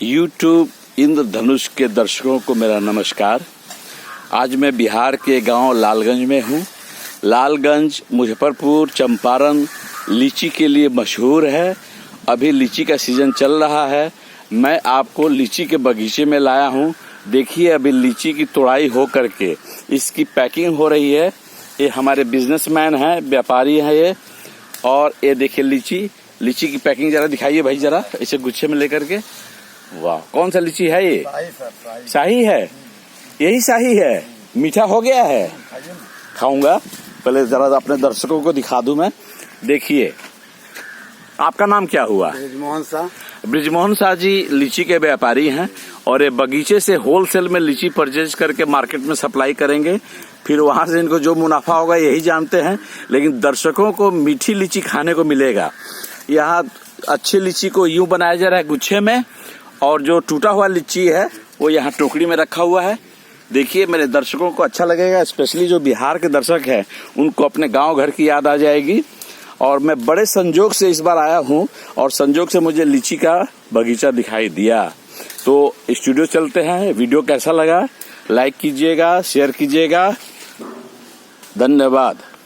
YouTube इंद्रधनुष के दर्शकों को मेरा नमस्कार। आज मैं बिहार के गांव लालगंज में हूं। लालगंज मुजफ्फरपुर चंपारण लीची के लिए मशहूर है। अभी लीची का सीजन चल रहा है। मैं आपको लीची के बगीचे में लाया हूं। देखिए अभी लीची की तोड़ाई हो करके इसकी पैकिंग हो रही है। ये हमारे बिजनेसमैन हैं, व्यापारी हैं ये। और ये देखिए लीची की पैकिंग जरा दिखाइए भाई, जरा इसे गुच्छे में लेकर के। वाह, कौन सा लीची है ये? शाही है। यही शाही है। मीठा हो गया है। खाऊंगा, पहले जरा अपने दर्शकों को दिखा दूं मैं। देखिए, आपका नाम क्या हुआ? ब्रिजमोहन शाह। ब्रिजमोहन शाह जी लीची के व्यापारी हैं और ये बगीचे से होलसेल में लीची परचेज करके मार्केट में सप्लाई करेंगे। फिर वहां से इनको जो मुनाफा होगा यही जानते हैं, लेकिन दर्शकों को मीठी लीची खाने को मिलेगा। यहाँ अच्छी लीची को यूं बनाया जा रहा है गुच्छे में, और जो टूटा हुआ लीची है वो यहाँ टोकरी में रखा हुआ है। देखिए, मेरे दर्शकों को अच्छा लगेगा, स्पेशली जो बिहार के दर्शक हैं उनको अपने गांव घर की याद आ जाएगी। और मैं बड़े संजोग से इस बार आया हूं और संजोग से मुझे लीची का बगीचा दिखाई दिया। तो स्टूडियो चलते हैं। वीडियो कैसा लगा लाइक कीजिएगा, शेयर कीजिएगा। धन्यवाद।